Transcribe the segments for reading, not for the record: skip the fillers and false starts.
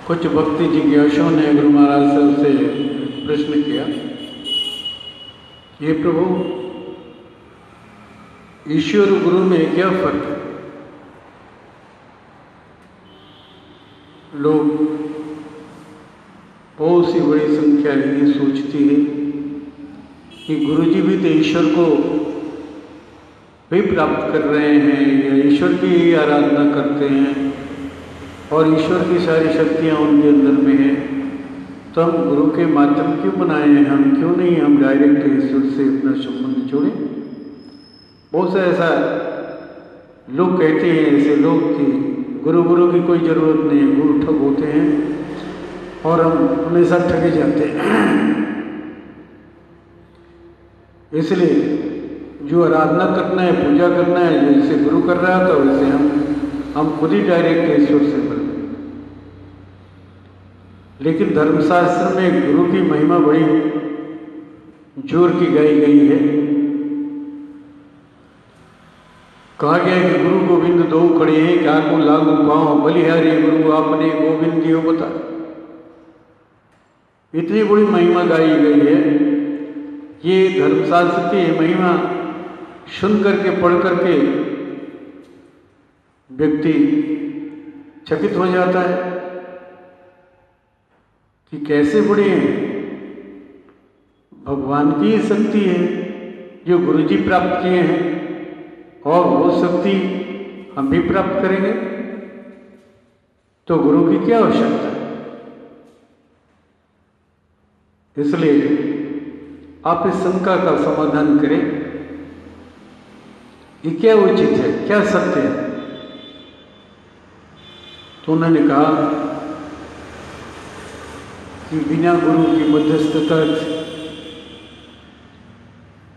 कुछ भक्ति जिज्ञासुओं ने गुरु महाराज साहब से प्रश्न किया, ये प्रभु ईश्वर गुरु में क्या फर्क है? लोग बहुत सी बड़ी संख्या ये सोचती है कि गुरु जी भी तो ईश्वर को भी प्राप्त कर रहे हैं या ईश्वर की ही आराधना करते हैं और ईश्वर की सारी शक्तियाँ उनके अंदर में है, तो हम गुरु के माध्यम क्यों बनाए हैं? हम क्यों नहीं हम डायरेक्ट ईश्वर से अपना संबंध जोड़ें? बहुत सा ऐसा लोग कहते हैं, ऐसे लोग कि गुरु की कोई ज़रूरत नहीं है, गुरु ठग होते हैं और हम हमेशा ठगे जाते हैं। इसलिए जो आराधना करना है, पूजा करना है, जैसे गुरु कर रहा था वैसे हम खुद ही डायरेक्ट ईश्वर से बने। लेकिन धर्मशास्त्र में गुरु की महिमा बड़ी जोर की गाई गई है। कहा गया है कि गुरु गोविंद दो खड़े हैं, क्या को लागू पाओ, बलिहारी गुरु आपने गोविंद दियो बता। इतनी बड़ी महिमा गाई गई है। ये धर्मशास्त्र की महिमा सुन करके पढ़ करके व्यक्ति चकित हो जाता है कि कैसे बड़ी है। भगवान की शक्ति है जो गुरु जी प्राप्त किए हैं और वो शक्ति हम भी प्राप्त करेंगे, तो गुरु की क्या आवश्यकता है? इसलिए आप इस शंका का समाधान करें, ये क्या उचित है, क्या सत्य है? तो उन्होंने कहा कि बिना गुरु की मध्यस्थता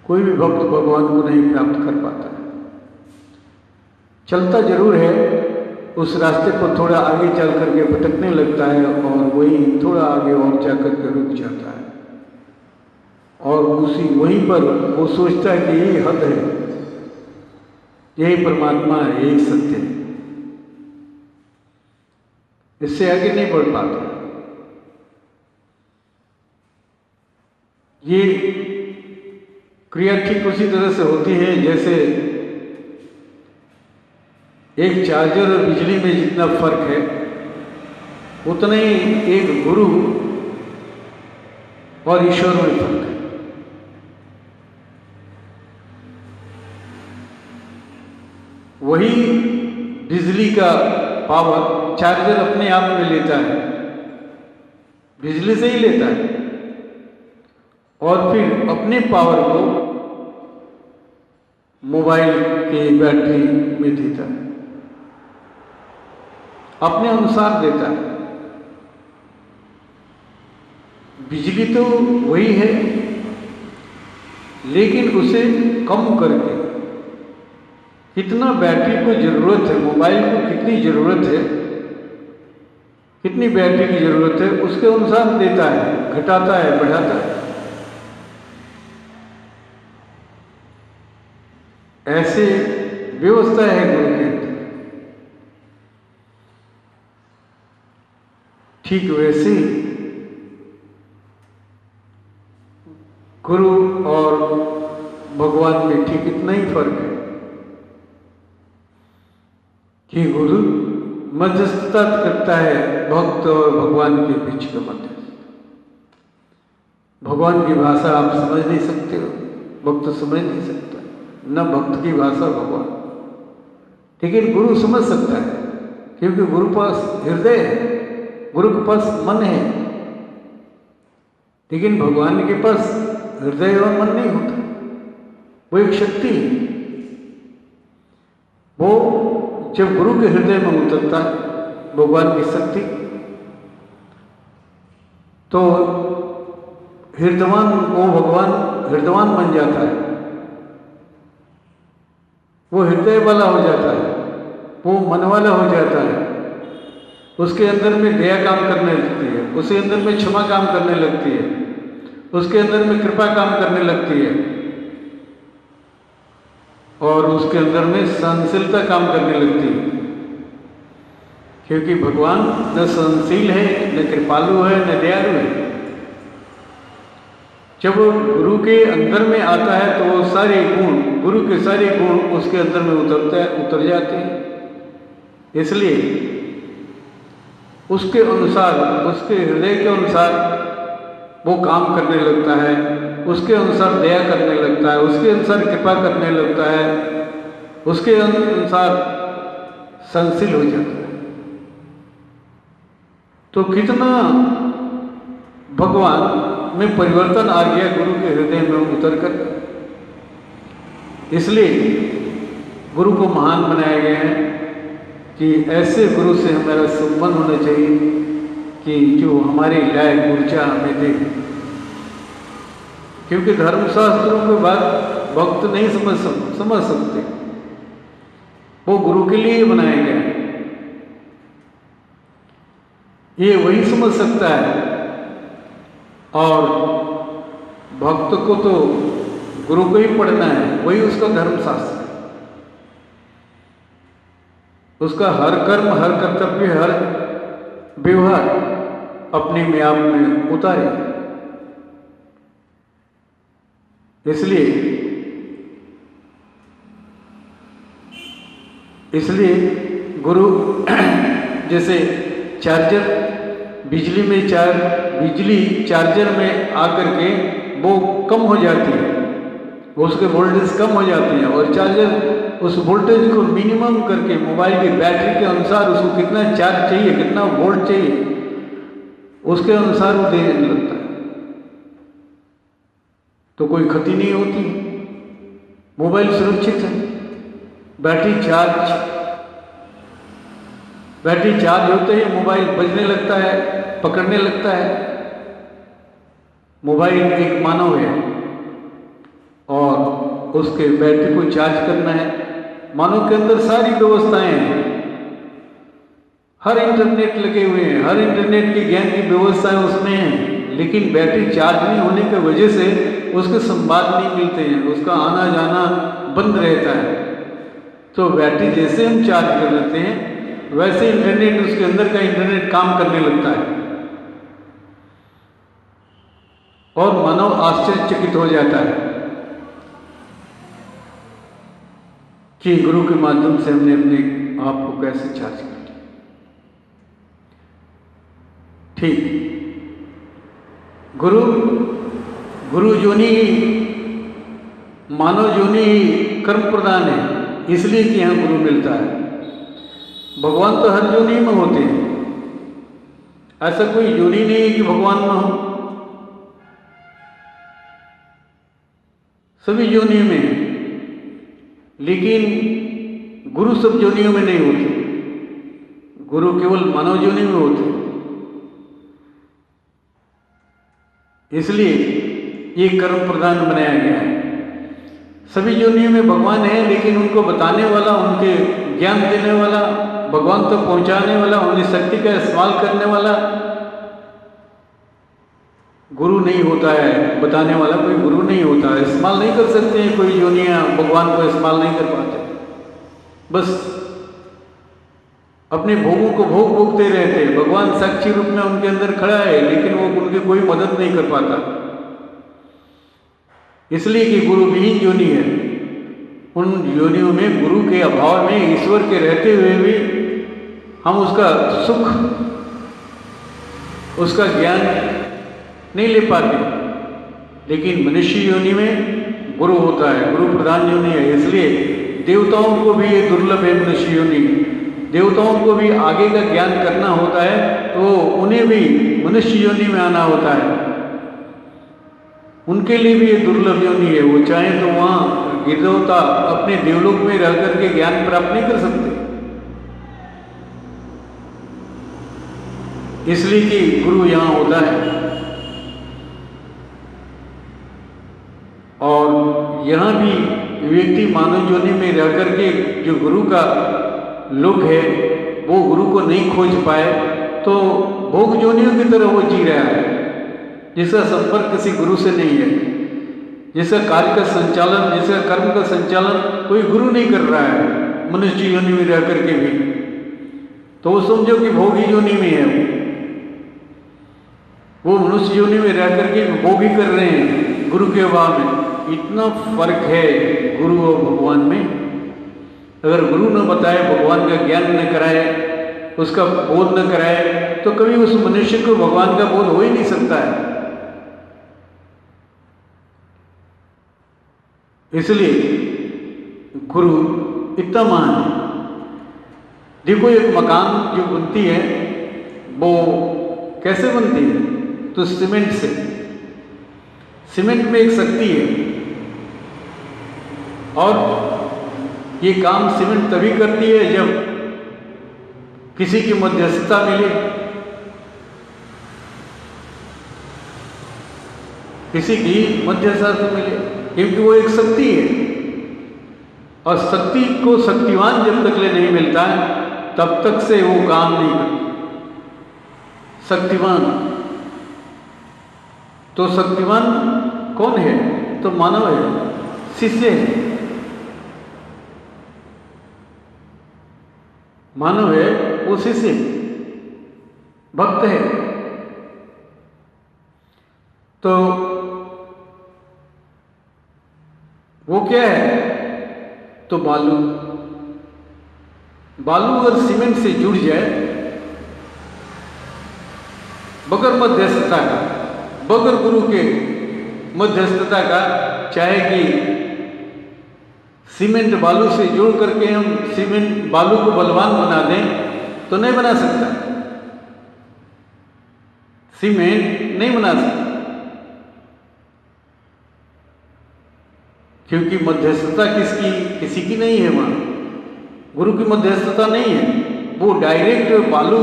कोई भी भक्त भगवान को नहीं प्राप्त कर पाता है। चलता जरूर है, उस रास्ते पर थोड़ा आगे चल करके भटकने लगता है और वही थोड़ा आगे और जाकर के रुक जाता है और वहीं पर वो सोचता है कि यही हद है, यही परमात्मा है, यही सत्य है, इससे आगे नहीं बढ़ पाता। ये क्रिया ठीक उसी तरह से होती है जैसे एक चार्जर और बिजली में जितना फर्क है उतना ही एक गुरु और ईश्वर में फर्क है। वही बिजली का पावर चार्जर अपने आप में लेता है, बिजली से ही लेता है और फिर अपने पावर को मोबाइल के बैटरी में देता है, अपने अनुसार देता है। बिजली तो वही है लेकिन उसे कम करके कितना बैटरी को जरूरत है, मोबाइल को कितनी जरूरत है, कितनी बैटरी की जरूरत है, उसके अनुसार देता है, घटाता है, बढ़ाता है। ऐसे व्यवस्था है गुरु के अंदर। ठीक वैसे गुरु और भगवान में ठीक इतना ही फर्क है कि गुरु मध्यस्थता करता है भक्त और भगवान के बीच का मध्यस्थ। भगवान की भाषा आप समझ नहीं सकते हो, भक्त समझ नहीं सकता, न भक्त की भाषा भगवान, लेकिन गुरु समझ सकता है क्योंकि गुरु पास हृदय है, गुरु के पास मन है। लेकिन भगवान के पास हृदय और मन नहीं होता, वो एक शक्ति है। वो जब गुरु के हृदय में उतरता है भगवान की शक्ति, तो वो भगवान हृदयवान बन जाता है, वो हृदय वाला हो जाता है, वो मन वाला हो जाता है। उसके अंदर में दया काम करने लगती है, उसके अंदर में क्षमा काम करने लगती है, उसके अंदर में कृपा काम करने लगती है और उसके अंदर में सहनशीलता काम करने लगती है। क्योंकि भगवान न सहनशील है, न कृपालु है, न दयालु है। जब वो गुरु के अंदर में आता है तो वो सारे गुण, गुरु के सारे गुण उसके अंदर में उतर जाते हैं। इसलिए उसके अनुसार, उसके हृदय के अनुसार वो काम करने लगता है, उसके अनुसार दया करने लगता है, उसके अनुसार कृपा करने लगता है, उसके अनुसार सहनशील हो जाता है। तो कितना भगवान में परिवर्तन आ गया गुरु के हृदय में उतरकर। इसलिए गुरु को महान बनाया गया है कि ऐसे गुरु से हमारा संबंध होना चाहिए कि जो हमारे लायक ऊर्जा हमें दे। क्योंकि धर्मशास्त्रों के बाद भक्त नहीं समझ सकते, वो गुरु के लिए बनाया गया है। ये वही समझ सकता है, और भक्त को तो गुरु को ही पढ़ना है, वही उसका धर्मशास्त्र है। उसका हर कर्म, हर कर्तव्य, हर व्यवहार अपने में आप में उतारे। इसलिए गुरु जैसे चार्जर, बिजली चार्जर में आकर के वो कम हो जाती है, उसके वोल्टेज कम हो जाती है, और चार्जर उस वोल्टेज को मिनिमम करके मोबाइल की बैटरी के अनुसार उसको कितना चार्ज चाहिए, कितना वोल्ट चाहिए, उसके अनुसार वो देने लगता है। तो कोई क्षति नहीं होती, मोबाइल सुरक्षित है। बैटरी चार्ज होते ही मोबाइल बजने लगता है, पकड़ने लगता है। मोबाइल एक मानव है और उसके बैटरी को चार्ज करना है। मानव के अंदर सारी व्यवस्थाएं हैं, हर इंटरनेट लगे हुए हैं, हर इंटरनेट की ज्ञान की व्यवस्थाएं उसमें हैं, लेकिन बैटरी चार्ज नहीं होने की वजह से उसके संवाद नहीं मिलते हैं, उसका आना जाना बंद रहता है। तो बैटरी जैसे हम चार्ज कर लेते हैं वैसे इंटरनेट, उसके अंदर का इंटरनेट काम करने लगता है, और मानव आश्चर्यचकित हो जाता है कि गुरु के माध्यम से हमने अपने आप को कैसे चार्ज कर लिया। ठीक, गुरु जोनी, मानव जोनी कर्म प्रदान है, इसलिए कि यहाँ गुरु मिलता है। भगवान तो हर जोनी में होते हैं, ऐसा कोई जोनी नहीं है कि भगवान न हो, सभी जोनियों में है, लेकिन गुरु सब जोनियों में नहीं होते, गुरु केवल मानव जोनी में होते। इसलिए ये कर्म प्रदान बनाया गया है। सभी जोनियों में भगवान है, लेकिन उनको बताने वाला, उनके ज्ञान देने वाला, भगवान तक पहुंचाने वाला, उनकी शक्ति का इस्तेमाल करने वाला गुरु नहीं होता है। बताने वाला कोई गुरु नहीं होता है। इस्तेमाल नहीं कर सकते हैं, कोई योनियां भगवान को इस्तेमाल नहीं कर पाते, बस अपने भोगों को भोगते रहते हैं। भगवान साक्षी रूप में उनके अंदर खड़ा है, लेकिन वो उनकी कोई मदद नहीं कर पाता, इसलिए कि गुरु विहीन योनि है। उन योनियों में गुरु के अभाव में, ईश्वर के रहते हुए भी हम उसका सुख, उसका ज्ञान नहीं ले पाते। लेकिन मनुष्य योनि में गुरु होता है, गुरु प्रधान योनि है। इसलिए देवताओं को भी ये दुर्लभ है मनुष्य योनि। देवताओं को भी आगे का ज्ञान करना होता है तो उन्हें भी मनुष्य योनि में आना होता है। उनके लिए भी ये दुर्लभ योनि है। वो चाहे तो वहाँ देवता अपने देवलोक में रह करके ज्ञान प्राप्त नहीं कर सकते, इसलिए कि गुरु यहाँ होता है। और यहाँ भी व्यक्ति मानव योनि में रह करके जो गुरु का लोक है वो गुरु को नहीं खोज पाए तो भोग योनियों की तरह वो जी रहा है, जिसका संपर्क किसी गुरु से नहीं है, जिसका कार्य का संचालन, जिसका कर्म का संचालन कोई गुरु नहीं कर रहा है मनुष्य योनि में रह करके भी। तो वो समझो कि भोगी योनि में है, वो मनुष्य योनि में रह करके भोगी कर रहे हैं गुरु के अभाव में। इतना फर्क है गुरु और भगवान में। अगर गुरु न बताए, भगवान का ज्ञान न कराए, उसका बोध न कराए, तो कभी उस मनुष्य को भगवान का बोध हो ही नहीं सकता है। इसलिए गुरु इतना महान है। देखो, एक मकान जो बनती है वो कैसे बनती है? तो सीमेंट से। सीमेंट में एक शक्ति है, और ये काम सीमेंट तभी करती है जब किसी की मध्यस्थता मिले, किसी की मध्यस्थता मिले, क्योंकि वो एक शक्ति है। और शक्ति को शक्तिवान जब तक ले नहीं मिलता है तब तक से वो काम नहीं करती। शक्तिवान, तो शक्तिवान कौन है? तो मानव है, शिष्य है। मानव है, वो शिष्य भक्त है। तो वो क्या है? तो बालू। बालू अगर सीमेंट से जुड़ जाए बगैर मध्यस्थता का, बगैर गुरु के मध्यस्थता का, चाहे कि सीमेंट बालू से जोड़ करके हम सीमेंट बालू को बलवान बना दें तो नहीं बना सकता। सीमेंट नहीं बना सकता, क्योंकि मध्यस्थता किसकी? किसी की नहीं है। वहां गुरु की मध्यस्थता नहीं है। वो डायरेक्ट बालू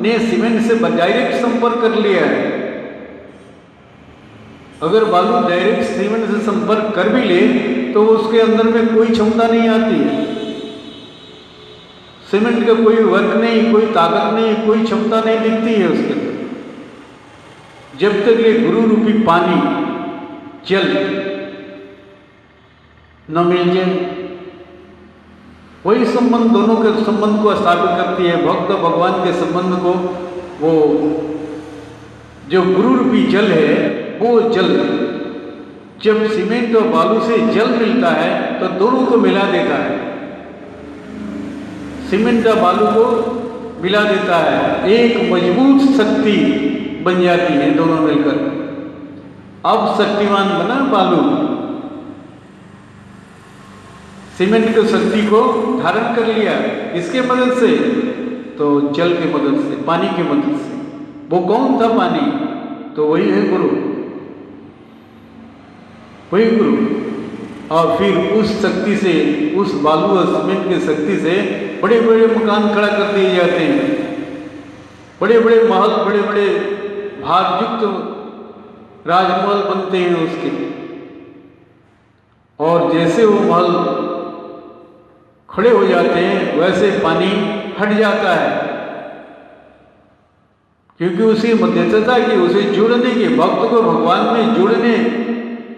ने सीमेंट से डायरेक्ट संपर्क कर लिया है। अगर बालू डायरेक्ट सीमेंट से संपर्क कर भी ले तो उसके अंदर में कोई क्षमता नहीं आती है। सीमेंट का कोई वर्क नहीं, कोई ताकत नहीं, कोई क्षमता नहीं दिखती है उसके अंदर। जब तक ये गुरु रूपी पानी, जल न मिल जाए, वही संबंध, दोनों के संबंध को स्थापित करती है। भक्त भगवान के संबंध को, वो जो गुरु रूपी जल है, वो जल जब सीमेंट और बालू से जल मिलता है तो दोनों को मिला देता है। सीमेंट और बालू को मिला देता है, एक मजबूत शक्ति बन जाती है दोनों मिलकर। अब शक्तिवान बना बालू, सीमेंट की शक्ति को धारण कर लिया। इसके मदद से? तो जल की मदद से, पानी की मदद से। वो कौन था पानी? तो वही है गुरु, वही गुरु। और फिर उस शक्ति से, उस बालू और सीमेंट की शक्ति से बड़े बड़े मकान खड़ा कर दिए जाते हैं, बड़े बड़े महल, बड़े बड़े भारयुक्त राजमहल बनते हैं उसके। और जैसे वो महल खड़े हो जाते हैं वैसे पानी हट जाता है, क्योंकि उसी मध्यस्थता की, उसे जुड़ने के, भक्त को भगवान में जुड़ने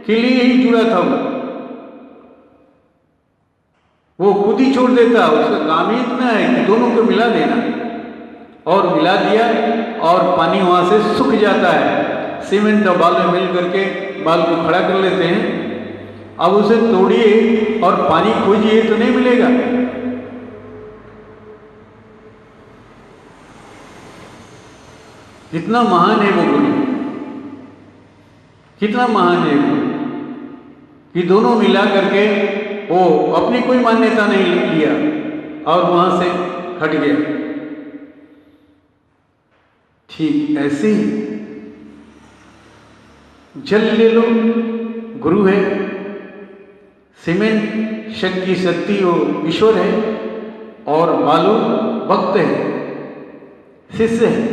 के लिए ही जुड़ा था। वो खुद ही छोड़ देता, उसका काम ही इतना है कि दोनों को मिला देना। और मिला दिया और पानी वहां से सूख जाता है। सीमेंट और बालू मिल करके बाल को खड़ा कर लेते हैं। अब उसे तोड़िए और पानी खोजिए तो नहीं मिलेगा। कितना महान है वो गुरु, कितना महान है वो, कि दोनों मिला करके वो अपनी कोई मान्यता नहीं लिया और वहां से हट गया। ठीक ऐसे ही जल ले लो, गुरु है। सीमेंट शक्ति, शक्ति वो ईश्वर है। और बालू भक्त है, शिष्य है।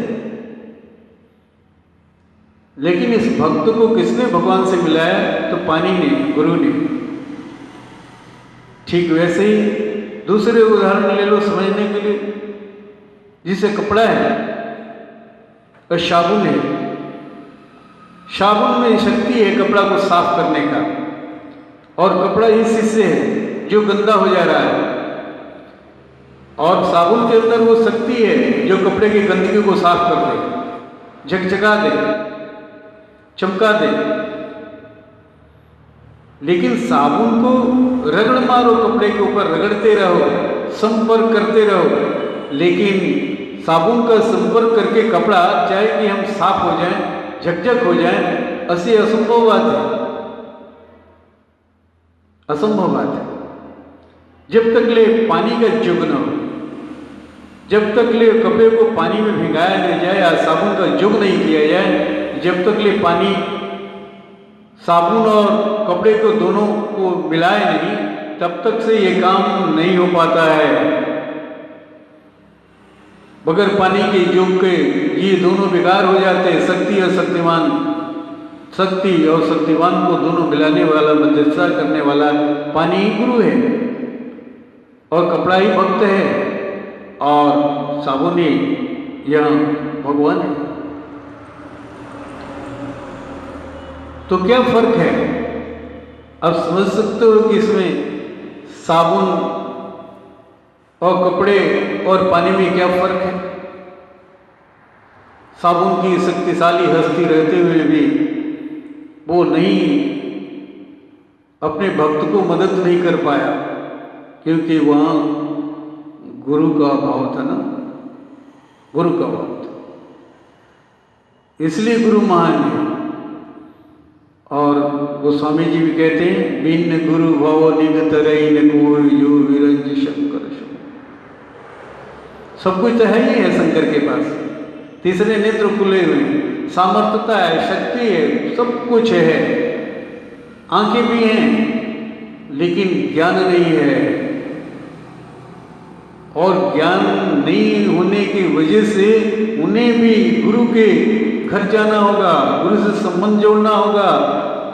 लेकिन इस भक्त को किसने भगवान से मिलाया? तो पानी ने, गुरु ने। ठीक वैसे ही दूसरे उदाहरण ले लो समझने के लिए। जिसे कपड़ा है और साबुन है, साबुन में शक्ति है कपड़ा को साफ करने का, और कपड़ा ही शिष्य है जो गंदा हो जा रहा है। और साबुन के अंदर वो शक्ति है जो कपड़े की गंदगी को साफ कर दे, झकझका दे, चमका दे। लेकिन साबुन को रगड़ मारो, कपड़े के ऊपर रगड़ते रहो, संपर्क करते रहो, लेकिन साबुन का संपर्क करके कपड़ा चाहे कि हम साफ हो जाएं, झकझक हो जाएं, ऐसी असंभव बात है, असंभव बात है। जब तक ले पानी का जुग न हो, जब तक ले कपड़े को पानी में भिगाया न जाए या साबुन का जुग नहीं किया जाए, जब तक ले पानी साबुन और कपड़े को दोनों को मिलाए नहीं, तब तक से ये काम नहीं हो पाता है। बगैर पानी के जुग के ये दोनों बेकार हो जाते हैं। शक्ति और शक्तिमान, शक्ति और शक्तिमान को दोनों मिलाने वाला, मध्यस्थता करने वाला पानी ही गुरु है और कपड़ा ही भक्त है और साबुन ही यह भगवान है। तो क्या फर्क है? अब समझ सकते हो कि इसमें साबुन और कपड़े और पानी में क्या फर्क है। साबुन की शक्तिशाली हस्ती रहते हुए भी वो नहीं, अपने भक्त को मदद नहीं कर पाया, क्योंकि वहाँ गुरु का भाव था ना, गुरु का भाव था, इसलिए गुरु महान है। और गोस्वामी जी भी कहते हैं, बिन गुरु भव निग तरई न कोई जो विरंज शंकर शो। सब कुछ तो है ही है शंकर के पास, तीसरे नेत्र खुले हुए, सामर्थ्यता है, शक्ति है, सब कुछ है, आंखें भी हैं, लेकिन ज्ञान नहीं है। और ज्ञान नहीं होने की वजह से उन्हें भी गुरु के घर जाना होगा, गुरु से संबंध जोड़ना होगा,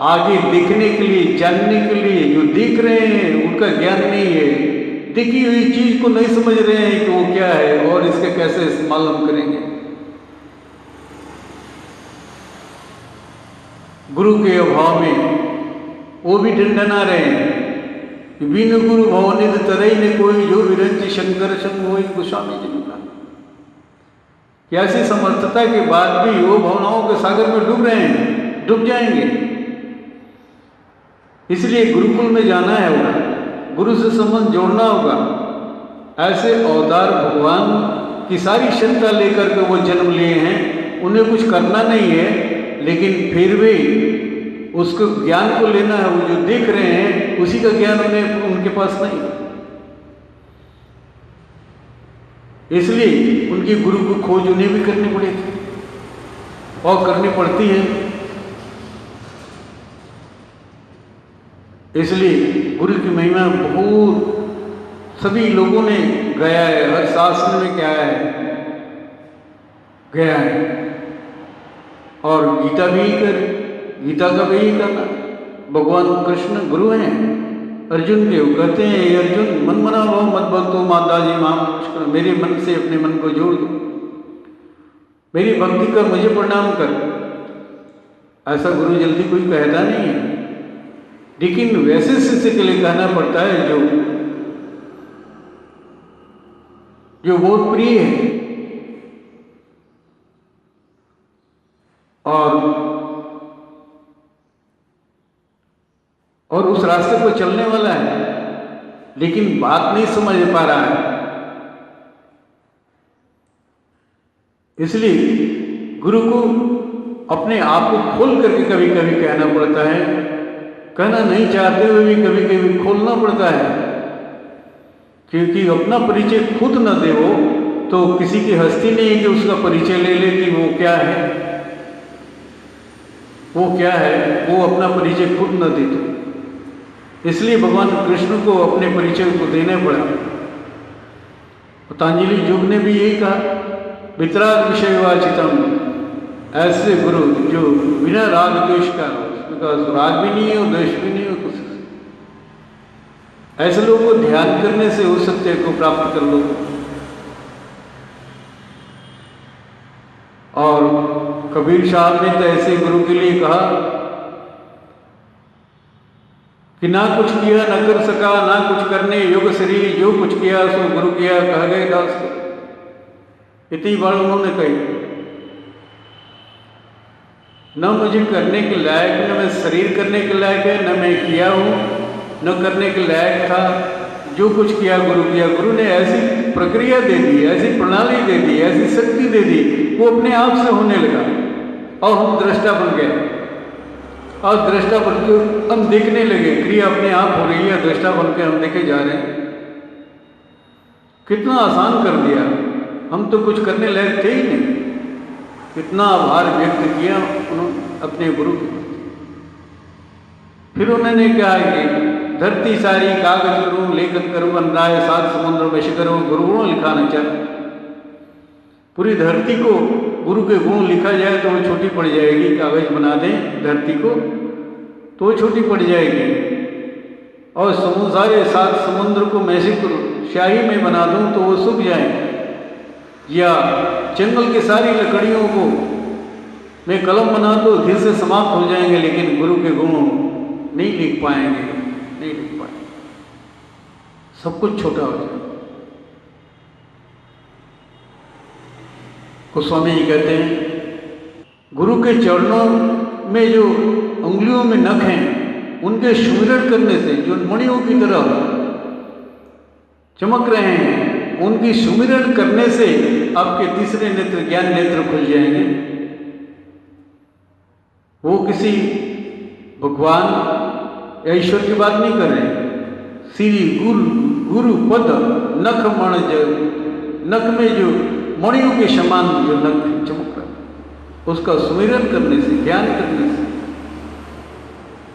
आगे देखने के लिए, जानने के लिए। जो देख रहे हैं उनका ज्ञान नहीं है, देखी हुई चीज को नहीं समझ रहे हैं कि वो क्या है और इसके कैसे इस्तेमाल हम करेंगे। गुरु के अभाव में वो भी ढंढना रहे हैं। बिन गुरु भवनिध तरई ने कोई जो विरंच शंकर संग हो। गोस्वामी जी ने कहा कि ऐसी समर्थता के बाद भी वो भावनाओं के सागर में डूब रहे हैं, डूब जाएंगे। इसलिए गुरुकुल में जाना है होगा, गुरु से संबंध जोड़ना होगा। ऐसे अवतार भगवान की सारी क्षमता लेकर के वो जन्म लिए हैं, उन्हें कुछ करना नहीं है, लेकिन फिर भी उसको ज्ञान को लेना है। वो जो देख रहे हैं उसी का ज्ञान उनके पास नहीं, इसलिए उनके गुरु को खोज उन्हें भी करनी पड़ेगी और करनी पड़ती है। इसलिए गुरु की महिमा बहुत सभी लोगों ने गाया है, हर शास्त्र में क्या है गया है, और गीता भी ही करे, गीता का भी ही करना। भगवान कृष्ण गुरु हैं अर्जुन के, वो कहते हैं अर्जुन मन मना भाव मत भक्तो माताजी माम नमस्कार, मेरे मन से अपने मन को जोड़ दो, मेरी भक्ति कर, मुझे प्रणाम कर। ऐसा गुरु जल्दी कोई कहता नहीं है, लेकिन वैसे शिष्य के लिए कहना पड़ता है जो बहुत प्रिय है और उस रास्ते पर चलने वाला है, लेकिन बात नहीं समझ पा रहा है। इसलिए गुरु को अपने आप को खोल करके कभी कभी कहना पड़ता है, कहना नहीं चाहते हुए भी कभी कभी खोलना पड़ता है, क्योंकि अपना परिचय खुद न दे वो तो किसी की हस्ती नहीं है कि उसका परिचय ले ले कि वो क्या है, वो क्या है, वो अपना परिचय खुद न दे तो। इसलिए भगवान कृष्ण को अपने परिचय को देने पड़ा। पतंजलि युग ने भी यही कहा, वितराग विषयवाचितम, ऐसे गुरु जो बिना राग द्वेष का, उसमें राग भी नहीं हो, द्वेष भी नहीं हो, कुछ ऐसे लोगों को ध्यान करने से उस सत्य को प्राप्त कर लो। और कबीर साहब ने तो ऐसे गुरु के लिए कहा कि ना कुछ किया न कर सका, ना कुछ करने योग शरीर, जो कुछ किया सो गुरु किया, कह गए दास को। इतनी बार उन्होंने कही, न मुझे करने के लायक, न मैं शरीर करने के लायक है, न मैं किया हूँ, न करने के लायक था, जो कुछ किया गुरु किया। गुरु ने ऐसी प्रक्रिया दे दी, ऐसी प्रणाली दे दी, ऐसी शक्ति दे दी, वो अपने आप से होने लगा और हम दृष्टा बन गए। और दृष्टा बन के हम देखने लगे, क्रिया अपने आप हो रही है, दृष्टा बन के हम देखे जा रहे हैं। कितना आसान कर दिया, हम तो कुछ करने लायक थे ही नहीं। कितना आभार व्यक्त किया उन्होंने अपने गुरु के। फिर उन्होंने कहा कि धरती सारी कागज करूँ, लेखन करूँ, अन्नाय सात समुद्र में शिखरों, गुरु गुण लिखाना चाहिए। पूरी धरती को गुरु के गुण लिखा जाए तो वो छोटी पड़ जाएगी। कागज बना दें धरती को तो वो छोटी पड़ जाएगी। और सारे सात समुद्र को मैं से स्याही में बना दूं तो वो सूख जाएंगे। या जंगल की सारी लकड़ियों को मैं कलम बना दो, घिर से समाप्त हो जाएंगे, लेकिन गुरु के गुण नहीं लिख पाएंगे, नहीं लिख पाएंगे। सब कुछ छोटा हो जाएगा। गोस्वामी जी कहते हैं, गुरु के चरणों में जो उंगलियों में नख हैं, उनके सुमिरन करने से, जो मणियों की तरह चमक रहे हैं, उनकी सुमिरन करने से आपके तीसरे नेत्र, ज्ञान नेत्र खुल जाएंगे। वो किसी भगवान या ईश्वर की बात नहीं कर रहे हैं। श्री गुरु पद नख मण, नख में जो मणियों के समान जो नख चमक रहा है, उसका सुमिरन करने से, ध्यान करने से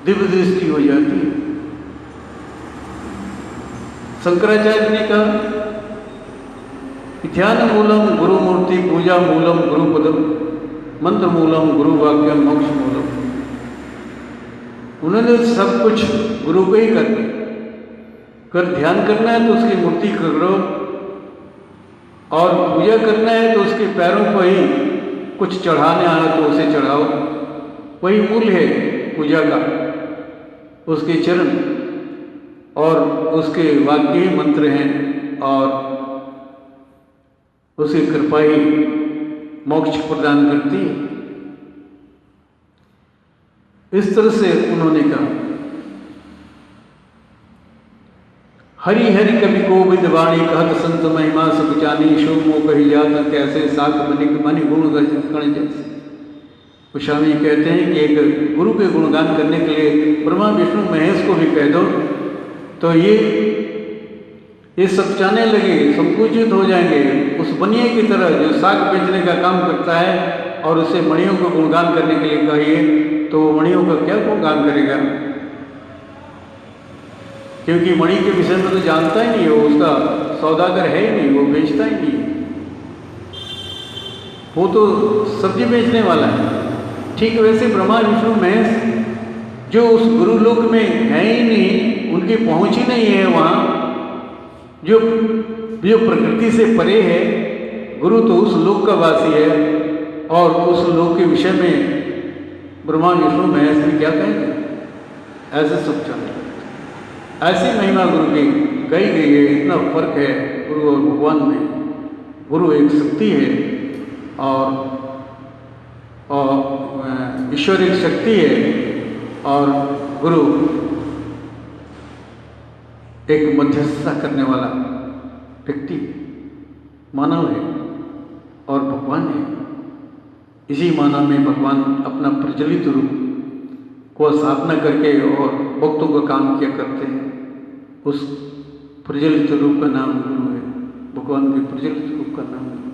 दिव्य दृष्टि हो जाती है। शंकराचार्य ने कहा कि ध्यान मूलम गुरु मूर्ति, पूजा मूलम गुरु पदम, मंत्र मूलम गुरु वाक्यम, मोक्ष मूलम। उन्होंने सब कुछ गुरु को ही कर दिया। कर ध्यान करना है तो उसकी मूर्ति करो, और पूजा करना है तो उसके पैरों पर ही कुछ चढ़ाने आना तो उसे चढ़ाओ। वही मूल है पूजा का, उसके चरण और उसके वाक्य ही मंत्र हैं, और उसकी कृपा ही मोक्ष प्रदान करती है। इस तरह से उन्होंने कहा, हरि हरि कवि को विद्वाणी, कहत संत महिमा सब जानी, शो मो कही जात कैसे, साख बनिक मनि गुण गण जैसे। गोस्वामी कहते हैं कि एक गुरु के गुणगान करने के लिए ब्रह्मा विष्णु महेश को भी कह दो तो ये सब जाने लगे, संकुचित हो जाएंगे। उस बनिए की तरह जो साग बेचने का काम करता है और उसे मणियों को गुणगान करने के लिए कहिए तो मणियों का क्या गुणगान करेगा, क्योंकि मणि के विषय में तो जानता ही नहीं है, उसका सौदागर है ही नहीं, वो बेचता ही नहीं है, वो तो सब्जी बेचने वाला है। ठीक वैसे ब्रह्मा विष्णु महेश जो उस गुरु लोक में है ही नहीं, उनकी पहुंच ही नहीं है वहाँ, जो प्रकृति से परे है। गुरु तो उस लोक का वासी है, और उस लोक के विषय में ब्रह्मा विष्णु महेश भी क्या कहेंगे। ऐसे सब चले, ऐसी महिमा गुरु की कही गई है। इतना फर्क है गुरु और भगवान में। गुरु एक शक्ति है और ईश्वर एक शक्ति है, और गुरु एक मध्यस्थता करने वाला व्यक्ति, मानव है और भगवान है। इसी मानव में भगवान अपना प्रज्वलित रूप को स्थापना करके और भक्तों का काम किया करते हैं। उस प्रज्वलित रूप का नाम गुरु है, भगवान के प्रज्वलित रूप का नाम है।